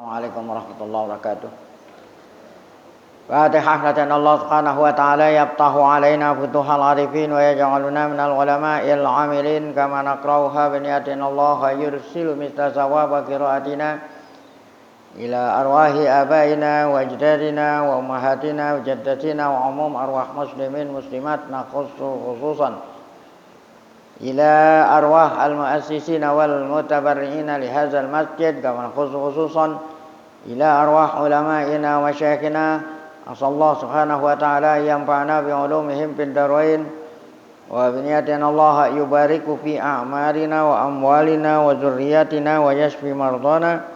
Assalamualaikum warahmatullahi wabarakatuh. Fatihah lana Allah subhanahu wa ta'ala yaftahu alaina futuhal arifin wa yaj'aluna minal ulama'il amilin kama naqra'uha bi niyatin Allah yursilu mithla sawaba qira'atina ila arwahi abaina wa ajdadina wa ummahatina wa jaddatina wa umum arwah muslimin muslimat nakhussu khususan ila arwah al-muassisina wal mutabarri'ina li hadzal masjid kama nakhussu khususan ila arwah ulama'ina wa syekhina asallahu subhanahu wa ta'ala yanfa'ana bi ulumihim fid darain wa bi niyatin Allah yubariku fi a'marina wa amwalina wa dzurriyyatina wa yashfi mardana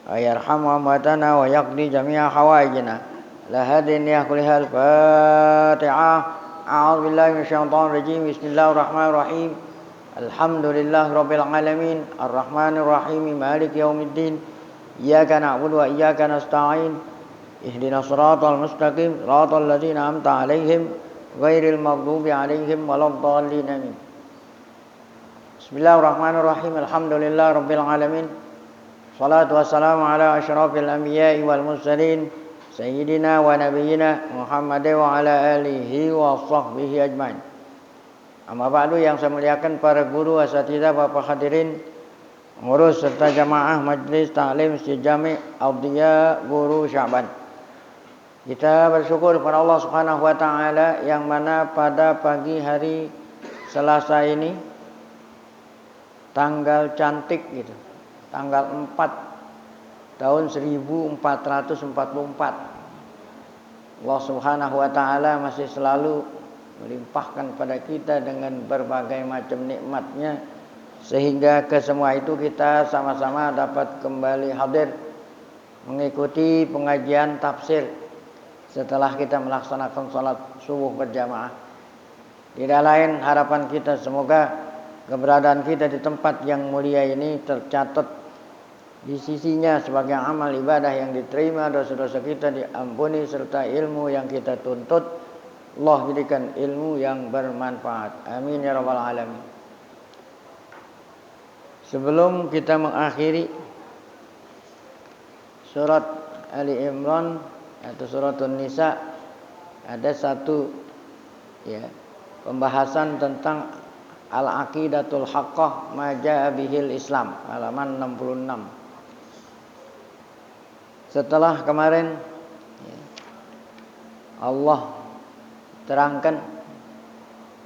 wa yarhamu amwatana wa yaqdi jami'a hawaijina la hadin yaqulihal Fatihah. A'udzu billahi minasyaitonir rajim. Bismillahirrahmanirrahim. Alhamdulillahi rabbil alamin arrahmanir rahim maliki yaumiddin iyyaka na'budu wa iyyaka nasta'in ihdinas siratal mustaqim siratal ladzina an'amta 'alaihim ghairil maghdubi 'alaihim waladdallin amin. Bismillahirrahmanirrahim. Alhamdulillahi rabbil alamin. Shalatu wassalamu ala asyrafil anbiya'i wal mursalin sayyidina wa nabiyyina Muhammadin wa ala alihi wa sahbihi ajmain. Amma ba'du, yang saya muliakan para guru, asatidzah, Bapak hadirin, pengurus serta jamaah Majlis Ta'lim Masjid Jami' Audiya Guru Sya'ban. Kita bersyukur kepada Allah Subhanahu wa taala yang mana pada pagi hari Selasa ini tanggal cantik gitu. Tanggal 4 tahun 1444. Allah Subhanahu wa taala masih selalu melimpahkan pada kita dengan berbagai macam nikmatnya, sehingga ke semua itu kita sama-sama dapat kembali hadir mengikuti pengajian tafsir setelah kita melaksanakan sholat subuh berjamaah. Tidak lain harapan kita semoga keberadaan kita di tempat yang mulia ini tercatat di sisinya sebagai amal ibadah yang diterima, dosa-dosa kita diampuni, serta ilmu yang kita tuntut Allah berikan ilmu yang bermanfaat. Amin ya rabbal alamin. Sebelum kita mengakhiri surat Ali Imran atau suratun Nisa, ada satu pembahasan tentang al-aqidatul haqqah ma jaa bihil Islam, halaman 66. Setelah kemarin Allah terangkan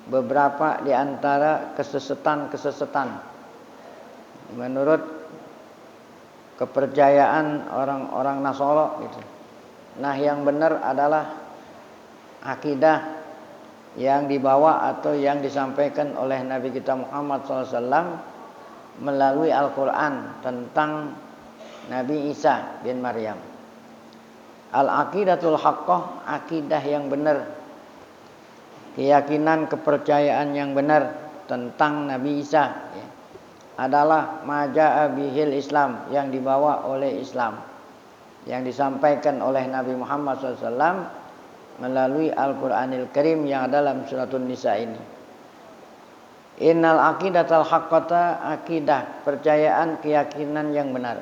beberapa di antara kesesatan menurut kepercayaan orang-orang Nasara gitu. Nah, yang benar adalah akidah yang dibawa atau yang disampaikan oleh Nabi kita Muhammad SAW melalui Al-Quran tentang Nabi Isa bin Maryam. Al-aqidatul haqqah, akidah yang benar, keyakinan kepercayaan yang benar tentang Nabi Isa adalah maja'a bihil Islam, yang dibawa oleh Islam, yang disampaikan oleh Nabi Muhammad SAW melalui Al-Quranil Karim yang dalam suratun Nisa ini. Innal aqidatal haqqata, akidah, percayaan, keyakinan yang benar,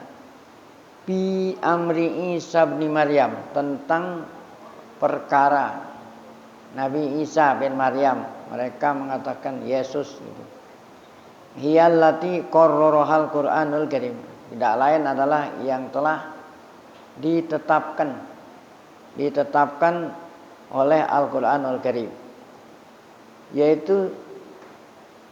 bi amri Isa bin Maryam, tentang perkara Nabi Isa bin Maryam. Mereka mengatakan Yesus gitu. Hiyallati qarrarahal Qur'anul Karim, tidak lain adalah yang telah ditetapkan oleh Al-Qur'anul Karim, yaitu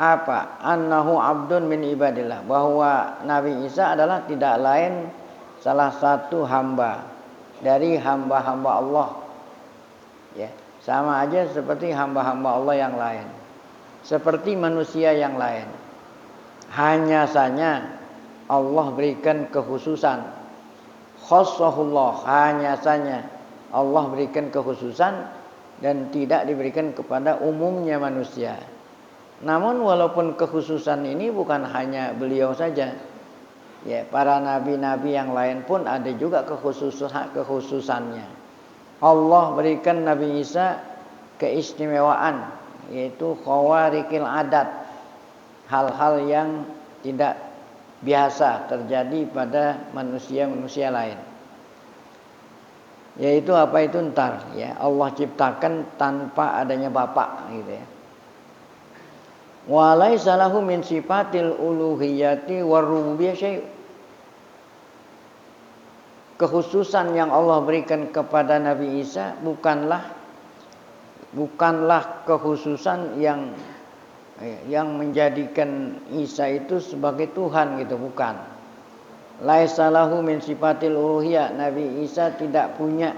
apa? Annahu abdun min ibadillah, bahwa Nabi Isa adalah tidak lain salah satu hamba dari hamba-hamba Allah. Ya, sama aja seperti hamba-hamba Allah yang lain, seperti manusia yang lain. Hanya saja Allah berikan kekhususan, khassahullah, hanya saja Allah berikan kekhususan dan tidak diberikan kepada umumnya manusia. Namun walaupun kekhususan ini bukan hanya beliau saja, ya, para nabi-nabi yang lain pun ada juga kekhususannya. Allah berikan Nabi Isa keistimewaan, yaitu khawariqil adat, hal-hal yang tidak biasa terjadi pada manusia-manusia lain. Yaitu apa itu ntar ya, Allah ciptakan tanpa adanya bapak gitu ya. Wa laisa lahu min sifatil uluhiyati war rububiyyah syai'. Kekhususan yang Allah berikan kepada Nabi Isa bukanlah kekhususan yang menjadikan Isa itu sebagai Tuhan gitu, bukan. Laisa lahu min sifatil uluhiyah. Nabi Isa tidak punya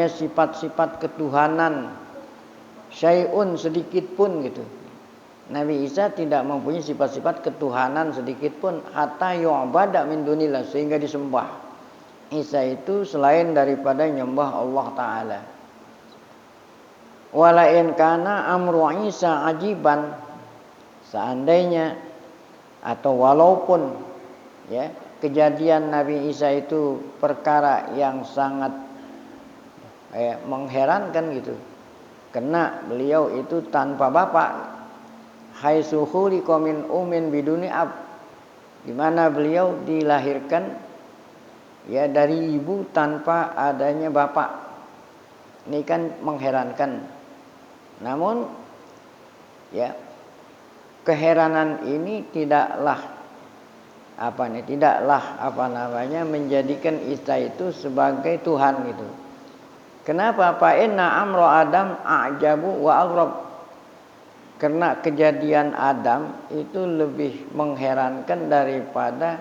sifat-sifat ketuhanan syai'un sedikit pun gitu. Nabi Isa tidak mempunyai sifat-sifat ketuhanan sedikit pun, hatta yu'bada min dunillah, sehingga disembah Isa itu selain daripada nyembah Allah Ta'ala. Walain kana amru Isa ajiban, seandainya atau walaupun ya kejadian Nabi Isa itu perkara yang sangat mengherankan gitu, karena beliau itu tanpa bapak. Haitsu khuliqa min ummin biduni ab, di mana beliau dilahirkan ya dari ibu tanpa adanya bapak. Ini kan mengherankan. Namun ya keheranan ini tidaklah menjadikan Isa itu sebagai Tuhan gitu. Kenapa? Fa inna amra Adam a'jabu wa aghrab. Karena kejadian Adam itu lebih mengherankan daripada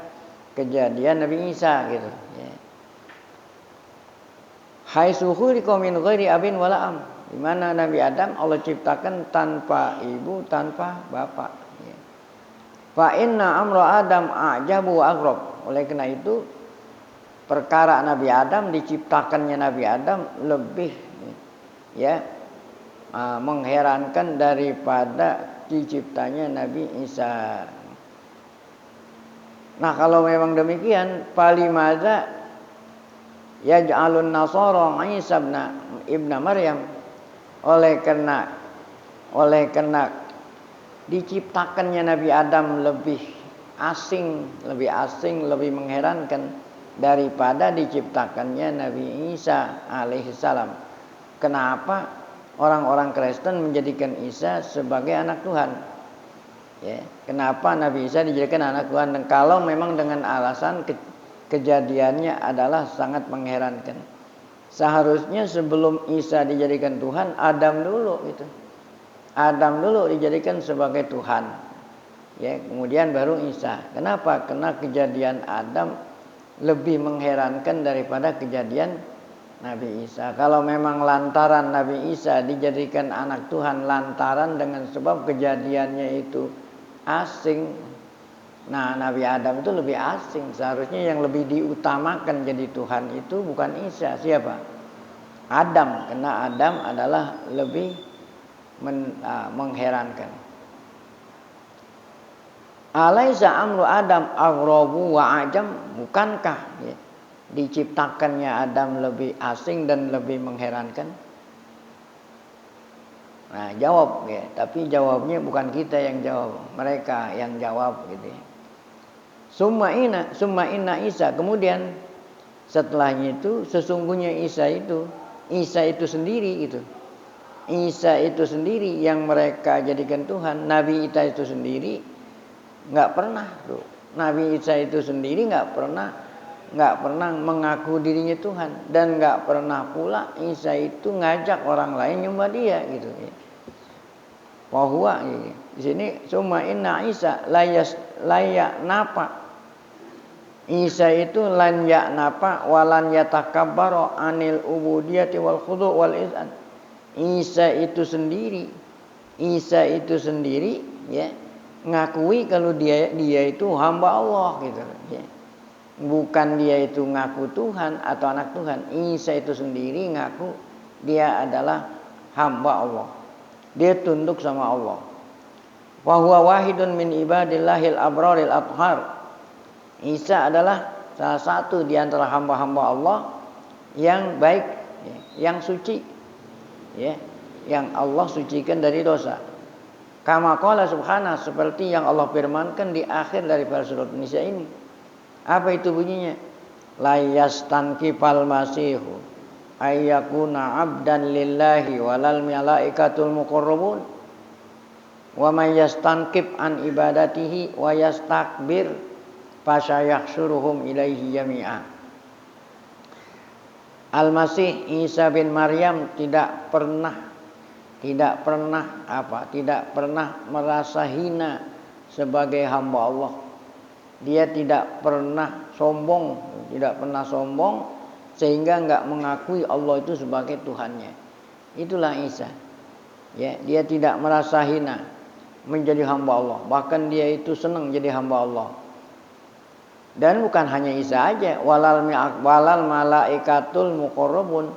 kejadian Nabi Isa gitu ya. Haitsu khuliqa min ghairi abin wala am, di mana Nabi Adam Allah ciptakan tanpa ibu, tanpa bapak ya. Fa inna amra Adam a'jabu wa aghrab. Oleh karena itu perkara Nabi Adam, diciptakannya Nabi Adam lebih ya mengherankan daripada diciptanya Nabi Isa. Nah, kalau memang demikian, falimadza yaj'alun nasara Isa ibn Maryam, oleh karena diciptakannya Nabi Adam lebih asing, lebih mengherankan daripada diciptakannya Nabi Isa alaihissalam. Kenapa orang-orang Kristen menjadikan Isa sebagai anak Tuhan? Ya, kenapa Nabi Isa dijadikan anak Tuhan? Dan kalau memang dengan alasan kejadiannya adalah sangat mengherankan. Seharusnya sebelum Isa dijadikan Tuhan, Adam dulu gitu. Adam dulu dijadikan sebagai Tuhan. Ya, kemudian baru Isa. Kenapa? Karena kejadian Adam lebih mengherankan daripada kejadian Nabi Isa. Kalau memang lantaran Nabi Isa dijadikan anak Tuhan lantaran dengan sebab kejadiannya itu asing, nah Nabi Adam itu lebih asing. Seharusnya yang lebih diutamakan jadi Tuhan itu bukan Isa. Siapa? Adam. Karena Adam adalah lebih mengherankan. Alaisa amru Adam aghrabu wa ajam, bukankah ya, diciptakannya Adam lebih asing dan lebih mengherankan? Nah, jawab ya, tapi jawabnya bukan kita yang jawab, mereka yang jawab gitu ya. Summa inna Isa, kemudian setelahnya itu sesungguhnya Isa itu sendiri gitu. Isa itu sendiri yang mereka jadikan Tuhan. Nabi Isa itu sendiri enggak pernah tuh. Nabi Isa itu sendiri enggak pernah mengaku dirinya Tuhan, dan enggak pernah pula Isa itu ngajak orang lain nyembah dia gitu ya. Bahwa di sini summa inna Isa layak napa. Isa itu lan ya napa walan yatakabbaru anil ubudiyati wal khudu' wal izan. Isa itu sendiri ya ngakui kalau dia itu hamba Allah gitu ya. Bukan dia itu ngaku Tuhan atau anak Tuhan. Isa itu sendiri ngaku dia adalah hamba Allah. Dia tunduk sama Allah. Wa huwa wahidun min ibadillahil abraril athhar. Isa adalah salah satu di antara hamba-hamba Allah yang baik, yang suci, ya, yang Allah sucikan dari dosa. Kama qala subhanahu, seperti yang Allah firmankan di akhir daripada surat Nisa ini. Apa itu bunyinya? La yastankifal masihu ayyakuna abdan lillahi walal malaikatul muqarrabun wa may yastankif an ibadatihi wa yastakbir fasayakhsuruhum ilaihi jami'a. Al-Masih Isa bin Maryam tidak pernah merasa hina sebagai hamba Allah. Dia tidak pernah sombong sehingga enggak mengakui Allah itu sebagai Tuhannya. Itulah Isa. Ya, dia tidak merasa hina menjadi hamba Allah. Bahkan dia itu senang jadi hamba Allah. Dan bukan hanya Isa aja, walal malaikatul muqarrabun,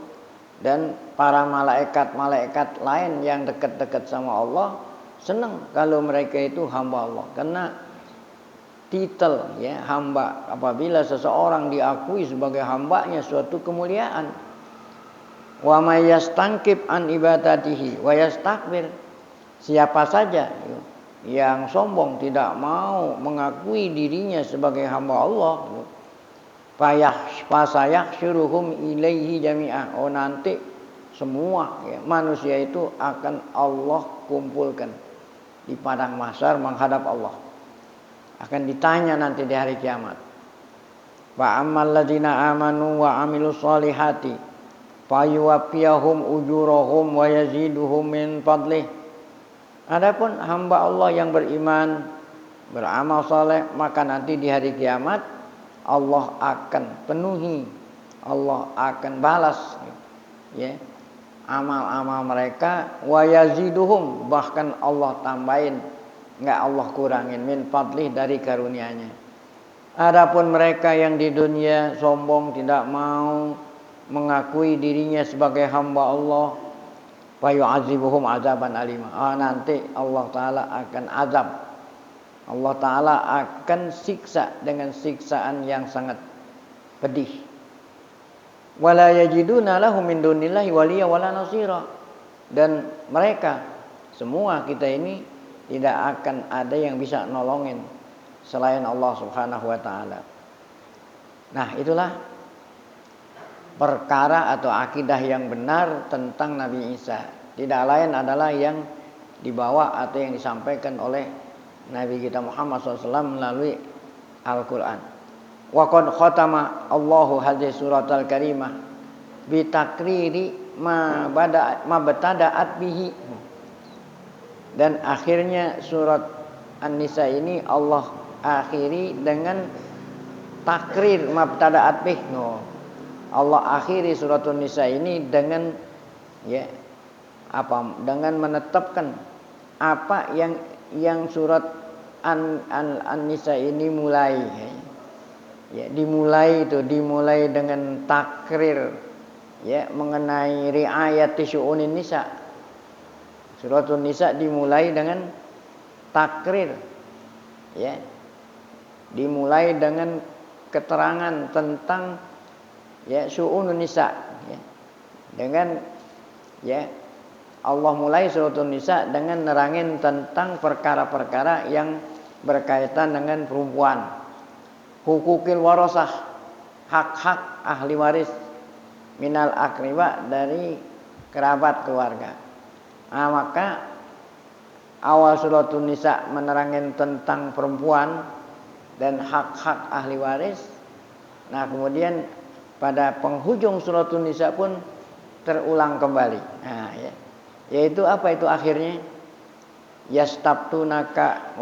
dan para malaikat lain yang dekat-dekat sama Allah senang kalau mereka itu hamba Allah. Karena titel ya hamba, apabila seseorang diakui sebagai hambanya, suatu kemuliaan. Wa may yastankif an ibadatihi wa yastakbir, siapa saja yang sombong tidak mau mengakui dirinya sebagai hamba Allah, fayakhsyuruhum ilaihi jami'ah, nanti semua manusia itu akan Allah kumpulkan di padang mahsyar menghadap Allah. Akan ditanya nanti di hari kiamat. Wa ammal ladzina amanu wa amilus solihati fayuwaffiyahum ujurahum wa yaziduhum min fadlih. Adapun hamba Allah yang beriman, beramal saleh, maka nanti di hari kiamat Allah akan penuhi, Allah akan balas ya amal-amal mereka, wa yaziduhum, bahkan Allah tambahin, enggak Allah kurangin, min fadlih, dari karunia-Nya. Adapun mereka yang di dunia sombong, tidak mau mengakui dirinya sebagai hamba Allah, fa yu'adzibuhum azaban alima. Nanti Allah Ta'ala akan azab. Allah Ta'ala akan siksa dengan siksaan yang sangat pedih. Wala yajiduna lahum min dunillahi waliya wala nasira. Dan mereka semua, kita ini tidak akan ada yang bisa nolongin selain Allah Subhanahu wa Ta'ala. Nah, itulah perkara atau akidah yang benar tentang Nabi Isa. Tidak lain adalah yang dibawa atau yang disampaikan oleh Nabi kita Muhammad SAW melalui Al-Quran. Wa qad khatama Allahu hadhihi suratal karimah bi takriri ma batada'at bihi. Dan akhirnya surat An-Nisa ini Allah akhiri dengan takrir mabtada'at bih. Allah akhiri surat An-Nisa ini dengan dengan menetapkan apa yang surat An-Nisa ini mulai. Dimulai dengan takrir mengenai riayati syu'unin nisa. Surat An-Nisa dimulai dengan takrir, dimulai dengan keterangan tentang syu'unun nisa, dengan Allah mulai surat An-Nisa dengan nerangin tentang perkara-perkara yang berkaitan dengan perempuan, hukukil warasah, hak-hak ahli waris, minal akriba, dari kerabat keluarga. Maka awal surat An-Nisa menerangin tentang perempuan dan hak-hak ahli waris. Nah, kemudian pada penghujung surat An-Nisa pun terulang kembali. Nah, yaitu apa itu akhirnya? Yastabtunaka.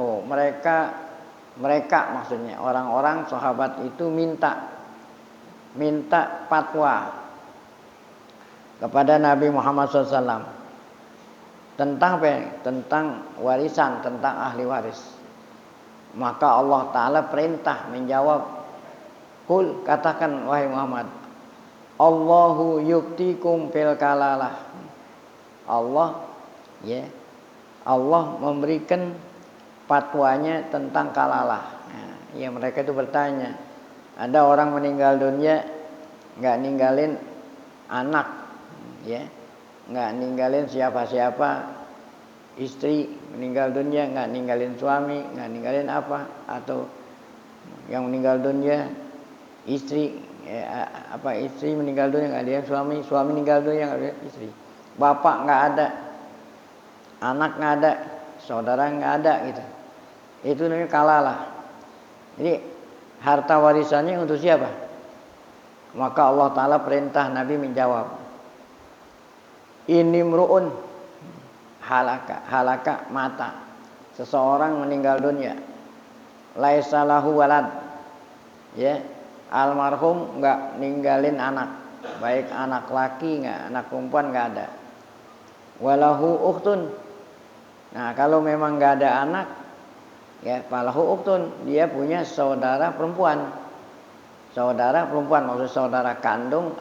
Mereka maksudnya orang-orang sahabat itu minta fatwa kepada Nabi Muhammad SAW tentang apa? Tentang warisan, tentang ahli waris. Maka Allah Ta'ala perintah menjawab, Qul, katakan wahai Muhammad, Allahu yuktikum fil kalalah. Allah memberikan fatwanya tentang kalalah. Mereka itu bertanya, ada orang meninggal dunia enggak ninggalin anak, enggak ninggalin siapa-siapa, istri meninggal dunia nggak ninggalin suami, nggak ninggalin apa, atau yang meninggal dunia istri istri meninggal dunia nggak ada suami, suami meninggal dunia nggak ada istri, bapak nggak ada, anak nggak ada, saudara nggak ada gitu. Itu namanya kalalah. Jadi harta warisannya untuk siapa? Maka Allah Ta'ala perintah Nabi menjawab, ini mru'un halaka mata, seseorang meninggal dunia, laisa lahu walad, ya, almarhum nggak ninggalin anak, baik anak laki nggak, anak perempuan nggak ada, walahu ukhtun. Nah kalau memang nggak ada anak, ya falahu ukhtun, dia punya saudara perempuan. Saudara perempuan maksud saudara kandung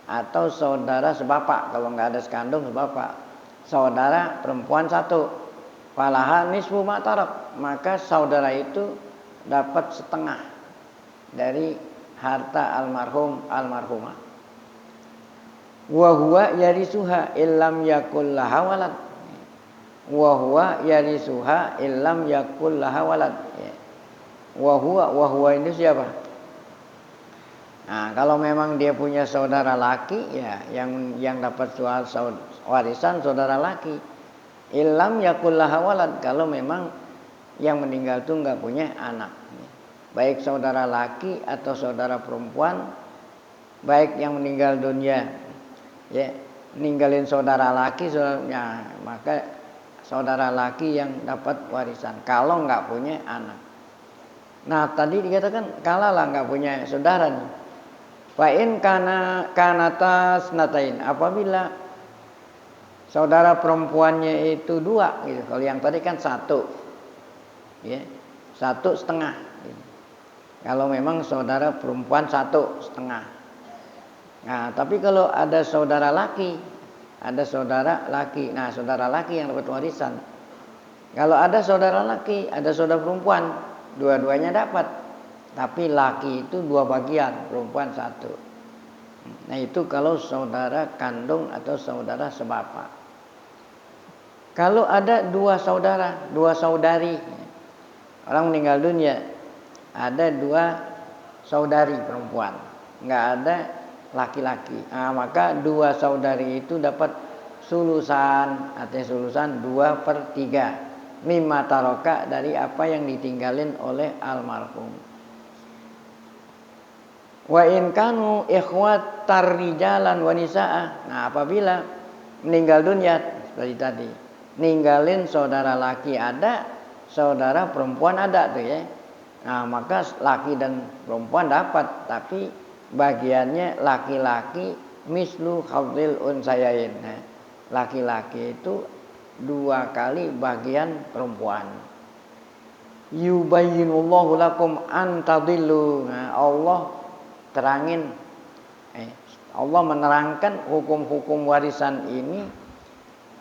atau saudara sebapak. Kalau nggak ada sekandung sebapak, saudara perempuan satu, falaha nisfu ma tarak, maka saudara itu dapat setengah dari harta almarhum almarhumah. Wa huwa yarisuha illam yakul laha walad. Wa huwa yarisuha illam yakul laha walad. Wa huwa ini siapa? Nah, kalau memang dia punya saudara laki, ya yang dapat warisan saudara laki. Illam yakul laha walad, kalau memang yang meninggal itu enggak punya anak. Baik saudara laki atau saudara perempuan, baik yang meninggal dunia, ya, ninggalin saudara laki, maka saudara laki yang dapat warisan kalau enggak punya anak. Nah, tadi dikatakan kalalah enggak punya saudara nih. Fa'in kanata snatain, apabila saudara perempuannya itu dua gitu. Kalau yang tadi kan satu, ya, 1,5 gitu. Kalau memang saudara perempuan 1,5. Nah tapi kalau ada saudara laki, nah saudara laki yang dapat warisan. Kalau ada saudara laki, ada saudara perempuan, dua-duanya dapat. Tapi laki itu 2 bagian, perempuan 1. Nah itu kalau saudara kandung atau saudara sebapak. Kalau ada 2 saudara, 2 saudari, orang meninggal dunia, ada 2 saudari perempuan, nggak ada laki-laki. Nah, maka 2 saudari itu dapat sulusan, artinya sulusan 2/3 mimma taroka, dari apa yang ditinggalin oleh almarhum. Wa in kanu ikhwatar rijalan wa nisaa. Nah, apabila meninggal dunia seperti tadi, ninggalin saudara laki ada, saudara perempuan ada tuh ya. Nah, maka laki dan perempuan dapat, tapi bagiannya laki-laki mislu khawdil unsayain. Nah, laki-laki itu 2 kali bagian perempuan. Yubayyinullahu lakum an tadillu. Nah, Allah terangin, Allah menerangkan hukum-hukum warisan ini,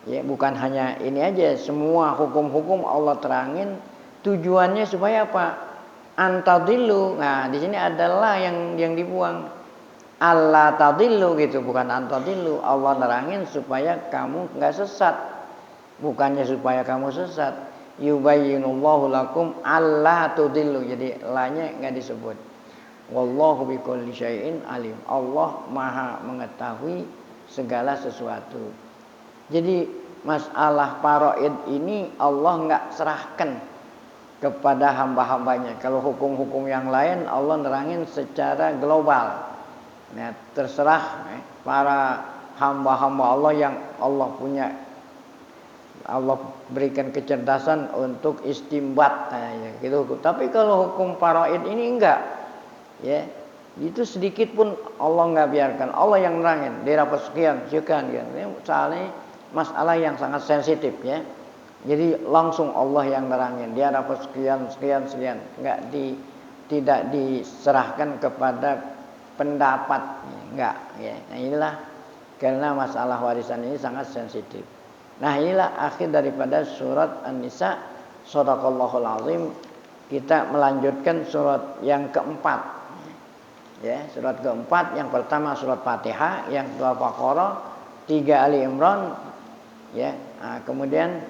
ya bukan hanya ini aja, semua hukum-hukum Allah terangin, tujuannya supaya apa? Antadillu. Nah di sini adalah yang dibuang, Allah tadillu gitu, bukan antadillu. Allah nerangin supaya kamu nggak sesat, bukannya supaya kamu sesat. Yubayyinullahu lakum alla tudillu, jadi lanya nggak disebut. Wallahu bikulli syai'in alim. Allah maha mengetahui segala sesuatu. Jadi masalah faraid ini Allah enggak serahkan kepada hamba-hambanya. Kalau hukum-hukum yang lain Allah nerangin secara global. Nah, terserah para hamba-hamba Allah yang Allah punya, Allah berikan kecerdasan untuk istimbat, gitu. Tapi kalau hukum faraid ini enggak. Ya, itu sedikit pun Allah nggak biarkan. Allah yang nerangin, dia dapat sekian. Ini soalnya masalah yang sangat sensitif ya. Jadi langsung Allah yang nerangin, dia dapat sekian. Tidak diserahkan kepada pendapat, enggak ya. Nah inilah karena masalah warisan ini sangat sensitif. Nah inilah akhir daripada surat An-Nisa. Shadaqallahul azim. Kita melanjutkan surat yang keempat. Ya, surat keempat, yang pertama surat Fatihah, yang kedua Baqarah, 3 Ali Imran, ya. Nah, kemudian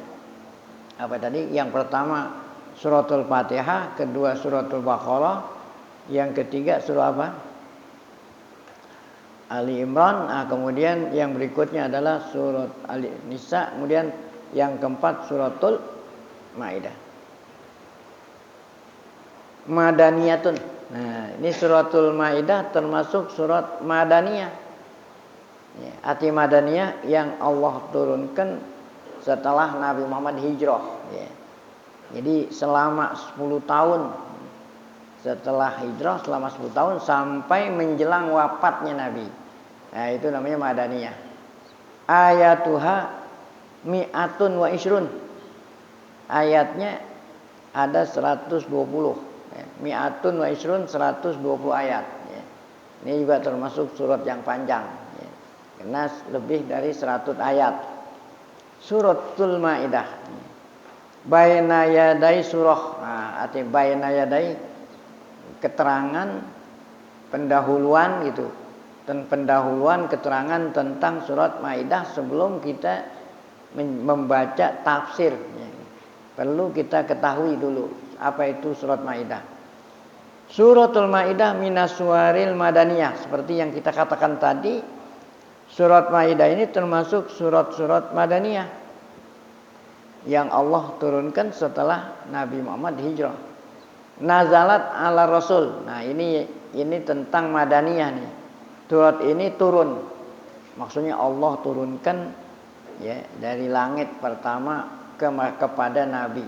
Apa tadi? Yang pertama suratul Fatihah, kedua suratul Baqarah, yang ketiga surah apa? Ali Imran. Nah, kemudian yang berikutnya adalah surat Ali Nisa, kemudian yang keempat suratul Maidah. Madaniyatun. Nah, ini suratul Maidah termasuk surat Madaniyah. Ya, arti Madaniyah yang Allah turunkan setelah Nabi Muhammad hijrah. Ya. Jadi selama 10 tahun setelah hijrah, selama 10 tahun sampai menjelang wafatnya Nabi. Nah, itu namanya Madaniyah. Ayatuha mi'atun wa isrun. Ayatnya ada 120. Ya. Mi'atun wa isrun, 120 ayat. Ya. Ini juga termasuk surat yang panjang. Ya. Karena lebih dari 100 ayat. Suratul Maidah. Baina yadai surah. Nah, arti baina yadai keterangan pendahuluan gitu. Dan pendahuluan keterangan tentang surat Maidah sebelum kita membaca tafsir. Perlu kita ketahui dulu apa itu surat Maidah. Suratul Maidah minas suwaril madaniyah. Seperti yang kita katakan tadi, surat Maidah ini termasuk surat-surat madaniyah yang Allah turunkan setelah Nabi Muhammad hijrah. Nazalat ala Rasul. Nah, ini tentang madaniyah nih. Surat ini turun. Maksudnya Allah turunkan ya dari langit pertama kepada Nabi.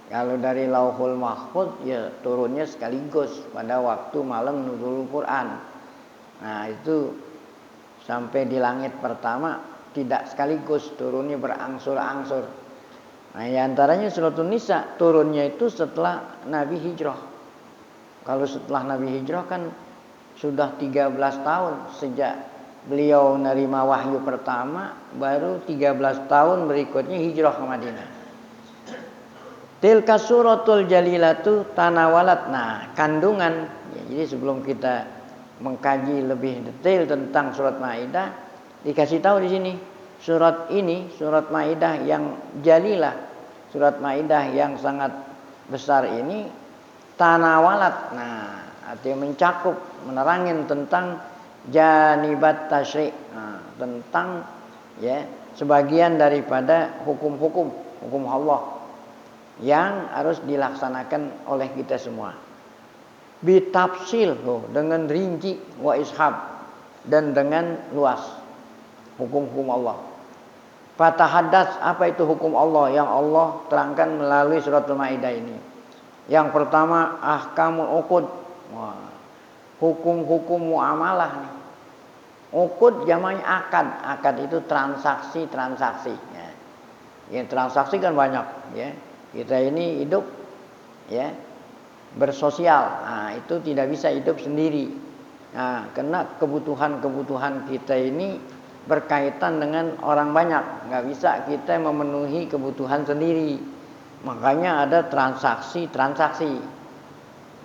Kalau dari Lauhul Mahfuz ya turunnya sekaligus pada waktu malam nuzulul Quran. Nah, itu sampai di langit pertama tidak sekaligus, turunnya berangsur-angsur. Nah, di antaranya suratul Nisa turunnya itu setelah Nabi hijrah. Kalau setelah Nabi hijrah kan sudah 13 tahun sejak beliau menerima wahyu pertama, baru 13 tahun berikutnya hijrah ke Madinah. Tilka suratul jalilatu tanawalat. Nah, kandungan. Ya, jadi sebelum kita mengkaji lebih detail tentang surat Maidah, dikasih tahu di sini. Surat ini, surat Maidah yang jalilah, surat Maidah yang sangat besar ini tanawalat. Nah, artinya mencakup, menerangin tentang janibat tasyri'. Nah, tentang ya sebagian daripada hukum-hukum Allah yang harus dilaksanakan oleh kita semua. Bitafsil dengan rinci wa ishab dan dengan luas hukum-hukum Allah. Fatahadats, apa itu hukum Allah yang Allah terangkan melalui suratul Maidah ini? Yang pertama ahkamul uqud. Hukum-hukum muamalah nih. Uqud jamaknya akad. Akad itu transaksi. Ya. Ya, transaksi kan banyak ya. Kita ini hidup ya bersosial. Nah, itu tidak bisa hidup sendiri. Nah, karena kebutuhan kita ini berkaitan dengan orang banyak. Nggak bisa kita memenuhi kebutuhan sendiri. Makanya ada transaksi.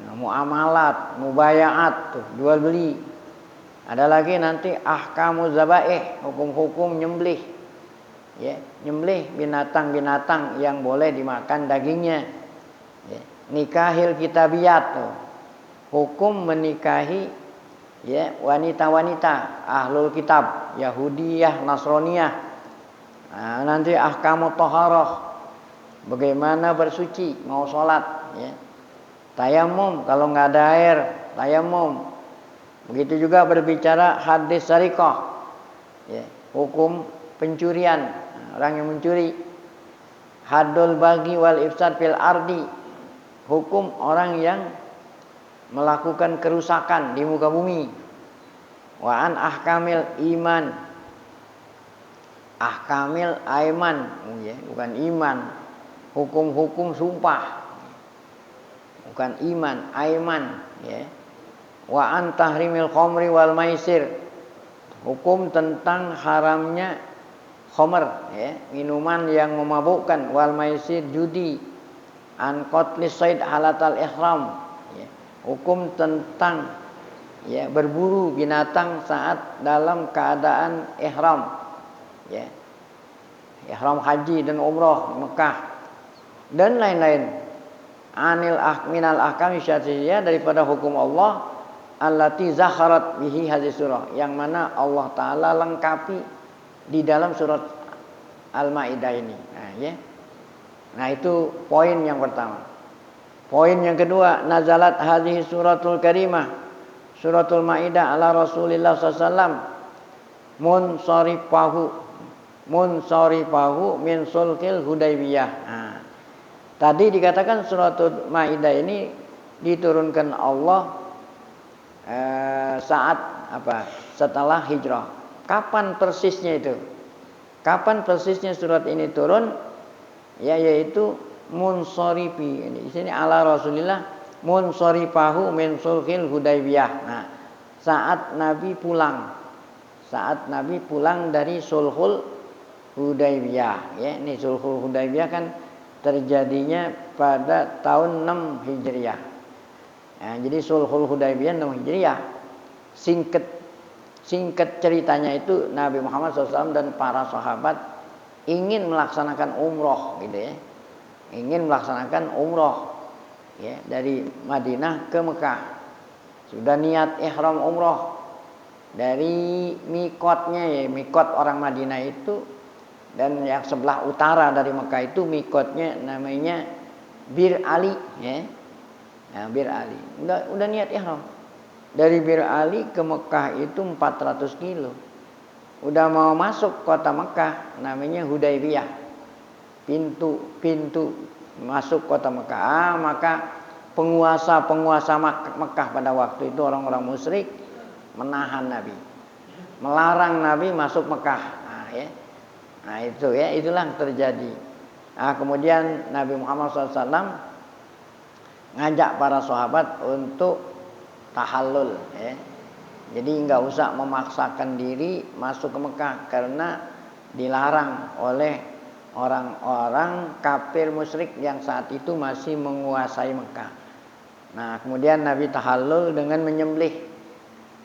Nah, muamalat, mubayaat, tuh, jual beli. Ada lagi nanti ahkamu zabaih, hukum-hukum nyembelih. Ya, nyembelih binatang-binatang yang boleh dimakan dagingnya. Ya, nikahil kitabiyat, tuh. Hukum menikahi ya wanita-wanita ahlul kitab, Yahudiyah, Nasraniyah. Nah, nanti ahkamu thaharah, bagaimana bersuci mau sholat ya. Tayamum, kalau nggak ada air tayamum. Begitu juga berbicara hadis syariqah ya, hukum pencurian, orang yang mencuri. Haddul bagi wal ifsad fil ardi, hukum orang yang melakukan kerusakan di muka bumi. Wa an ahkamil iman, ahkamil aiman ya, bukan iman. Hukum-hukum sumpah, bukan iman, aiman ya. Wa an tahrimil khamri wal maisir, hukum tentang haramnya khamr ya, minuman yang memabukkan, wal maisir judi. An qatlis sayd halatal ihram ya, hukum tentang ya berburu binatang saat dalam keadaan ihram ya. ihram haji dan umrah di Mekah dan lain-lain. Minal ahkam syar'iyyah, daripada hukum Allah allati zakharat bihi hadhihi surah, yang mana Allah taala lengkapi di dalam surat Al-Maidah ini. Nah, ya. Nah, itu poin yang pertama. Poin yang kedua, nazalat hadhihi suratul karimah, suratul Maidah ala Rasulillah sallallahu alaihi wasallam munsarifahu min sulhil Hudaybiyah. Nah, tadi dikatakan suratul Maidah ini diturunkan Allah saat apa? Setelah hijrah. Kapan persisnya itu? Kapan persisnya surat ini turun? Ya, yaitu munsarifi. Di sini ala Rasulillah munsarifahu min sulhil Hudaybiyah. Nah, saat Nabi pulang. Saat Nabi pulang dari sulhul Hudaybiyah. Ya, ini sulhul Hudaybiyah kan terjadinya pada tahun 6 Hijriah. Nah, jadi sulhul Hudaybiyah 6 Hijriah. Singkat ceritanya itu Nabi Muhammad SAW dan para sahabat ingin melaksanakan umroh, gitu ya. Ingin melaksanakan umroh, ya, dari Madinah ke Mekah. Sudah niat ihram umroh dari mikotnya, ya, mikot orang Madinah itu, dan yang sebelah utara dari Mekah itu mikotnya namanya Bir Ali, ya. Nah, Bir Ali. Udah niat ihram. Dari Bir Ali ke Mekah itu 400 kilo. Udah mau masuk kota Mekah, namanya Hudaybiyah. Pintu masuk kota Mekah. Maka penguasa Mekah pada waktu itu, orang-orang musyrik, menahan Nabi, melarang Nabi masuk Mekah. Nah, ya. Nah, itu, ya, itulah yang terjadi. Nah, kemudian Nabi Muhammad SAW ngajak para sahabat untuk tahallul, ya. Jadi nggak usah memaksakan diri masuk ke Mekah karena dilarang oleh orang-orang kafir musyrik yang saat itu masih menguasai Mekah. Nah, kemudian Nabi tahallul dengan menyembelih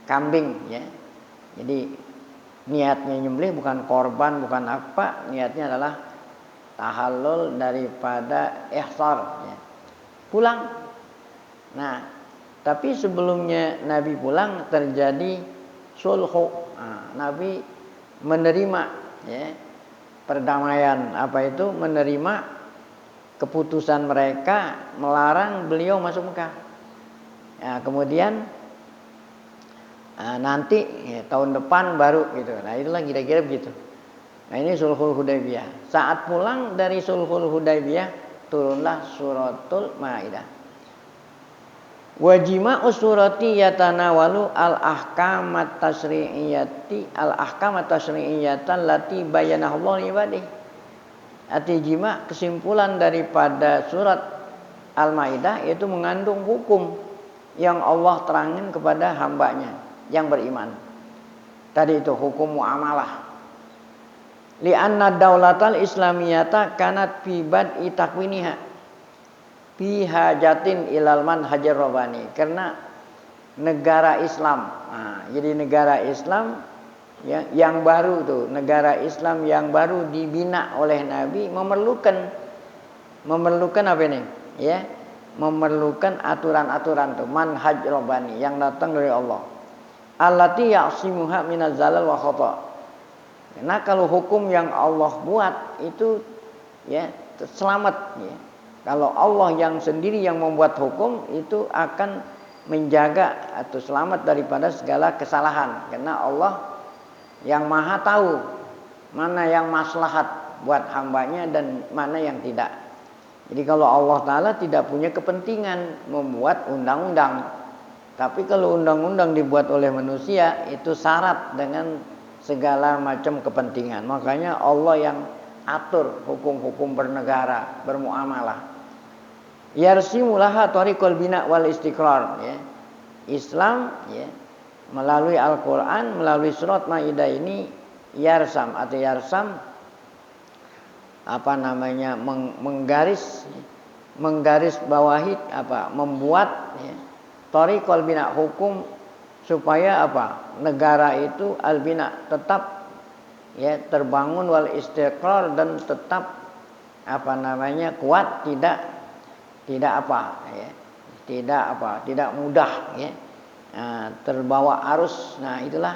kambing, ya. Jadi niatnya nyembelih bukan korban, bukan apa, niatnya adalah tahallul daripada ihsar, ya. Pulang. Nah, tapi sebelumnya Nabi pulang terjadi sulhu. Nah, Nabi menerima, ya, perdamaian, apa itu, menerima keputusan mereka melarang beliau masuk Mekah. Nah, kemudian nanti, ya, tahun depan baru, gitu. Nah, itulah kira-kira begitu. Nah, ini sulhul Hudaybiyah. Saat pulang dari sulhul Hudaybiyah turunlah suratul Maidah. Wajima usurati yatanawalu al-ahkamat tasyri'iyatan lati bayanahullah ibadih. Arti jima, kesimpulan daripada surat Al-Maidah itu mengandung hukum yang Allah terangin kepada hambanya yang beriman. Tadi itu hukum muamalah. Li'anna daulatal islamiyata kanat fi bad'i takwiniha fi hajatin ilal manhajar rabbani. Karena negara Islam, jadi negara Islam, ya, yang baru tuh, negara Islam yang baru dibina oleh Nabi memerlukan apa ini? Ya, memerlukan aturan-aturan tuh, manhaj rabbani yang datang dari Allah. Allati ya'simuha minaz zalal wa khata. Nah, kalau hukum yang Allah buat itu, ya, selamat, ya. Kalau Allah yang sendiri yang membuat hukum itu akan menjaga atau selamat daripada segala kesalahan. Karena Allah yang maha tahu mana yang maslahat buat hambanya dan mana yang tidak. Jadi kalau Allah Ta'ala tidak punya kepentingan membuat undang-undang. Tapi kalau undang-undang dibuat oleh manusia itu syarat dengan segala macam kepentingan. Makanya Allah yang atur hukum-hukum bernegara, bermuamalah. Yarsimulaha tariqul bina wal istiqrar, ya. Islam, ya, melalui Al-Qur'an, melalui surat Maidah ini yarsam atau yarsam apa namanya menggaris bawahi apa membuat, ya, tariqul bina, hukum supaya apa negara itu al-bina tetap ya, terbangun wal istiqrar dan tetap kuat, tidak tidak mudah, ya. Nah, terbawa arus. Nah, itulah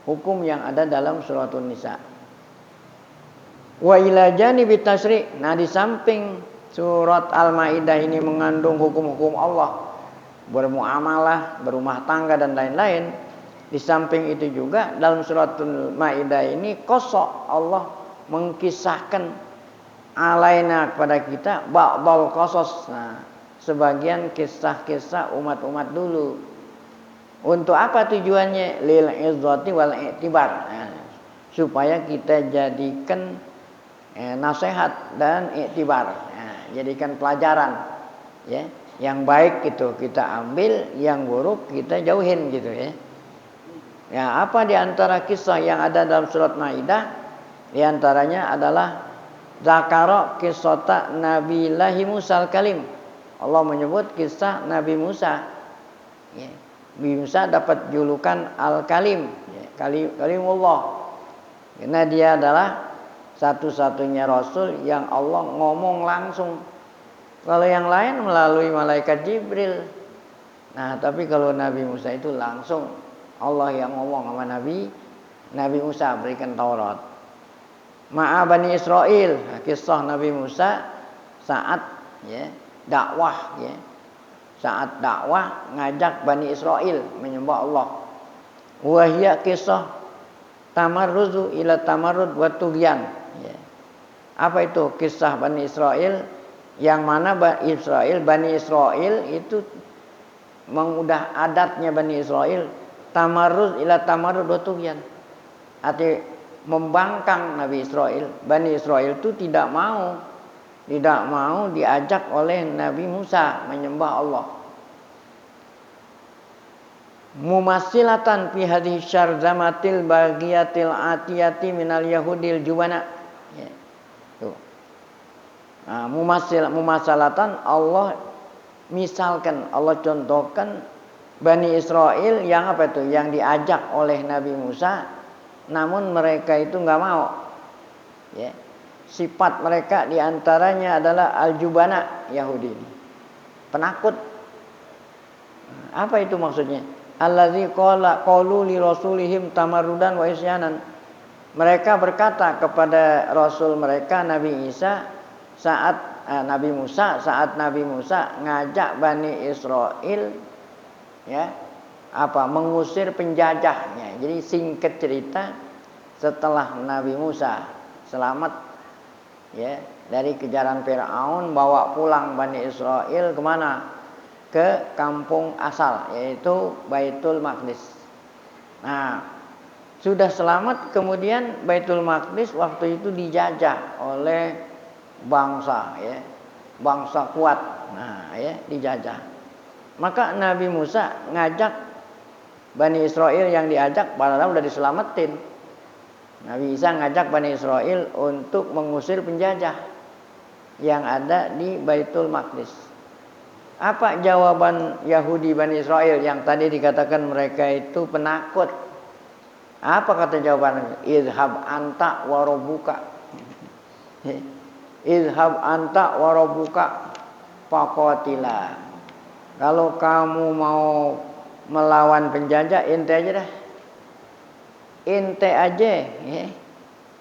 hukum yang ada dalam suratun Nisa. Wa ila janibi tasyri'. Nah, di samping surat Al-Maidah ini mengandung hukum-hukum Allah, bermuamalah, berumah tangga dan lain-lain. Di samping itu juga dalam suratul Maidah ini qassa, Allah mengkisahkan alaina kepada kita ba'dal qasas. Nah, sebagian kisah-kisah umat-umat dulu. Untuk apa tujuannya? Lil izzati wal i'tibar. Nah, supaya kita jadikan nasihat dan i'tibar. Nah, jadikan pelajaran, ya. Yang baik itu kita ambil, yang buruk kita jauhin gitu, ya. Ya, apa di antara kisah yang ada dalam surat Maidah? Di antaranya adalah zakara qissata Nabillahi Musa al-Kalim. Allah menyebut kisah Nabi Musa. Ya. Nabi Musa dapat julukan Al-Kalim, ya, Kalimullah. Karena dia adalah satu-satunya rasul yang Allah ngomong langsung. Kalau yang lain melalui malaikat Jibril. Nah, tapi kalau Nabi Musa itu langsung Allah yang ngomong sama Nabi Musa, berikan Taurat. Ma'a Bani Israel, kisah Nabi Musa saat, ya, dakwah, ya. Saat dakwah ngajak Bani Israel menyembah Allah. Wa hiya kisah tamarruzu ila tamarrud wa tughyan, ya. Apa itu kisah Bani Israel? Yang mana Bani Israel itu mengudah adatnya Bani Israel tamarruz ila tamarrud wa tughyan. Arti membangkang Nabi Israel. Bani Israel itu tidak mau diajak oleh Nabi Musa menyembah Allah. Mumassilatan fi hadhihi syardzamatil bagiyatil atiyati minal yahudil jubana. Ya. Tuh. Nah, mumassalatan Allah misalkan, Allah contohkan Bani Israel yang apa itu? Yang diajak oleh Nabi Musa, namun mereka itu enggak mau. Ya. Sifat mereka diantaranya adalah al-jubana, Yahudi, penakut. Apa itu maksudnya? Allazi qalu li rasulihim tamarrudan wa isyanan. Mereka berkata kepada rasul mereka Nabi Nabi Musa saat Nabi Musa ngajak Bani Israel, ya, mengusir penjajahnya. Jadi singkat cerita, setelah Nabi Musa selamat, ya, dari kejaran Firaun, bawa pulang Bani Israel kemana? Ke kampung asal, yaitu Baitul Maqdis. Nah, sudah selamat, kemudian Baitul Maqdis waktu itu dijajah oleh bangsa, ya, bangsa kuat. Nah, ya, dijajah. Maka Nabi Musa ngajak Bani Israel, yang diajak padahal udah diselamatin. Nabi Isa ngajak Bani Israel untuk mengusir penjajah yang ada di Baitul Maqdis. Apa jawaban Yahudi Bani Israel yang tadi dikatakan mereka itu penakut? Apa kata jawaban? Idhab anta wa rabbuka. Idhab anta wa rabbuka faqatila. Kalau kamu mau melawan penjajah, ente aja dah. Ente aja, ya.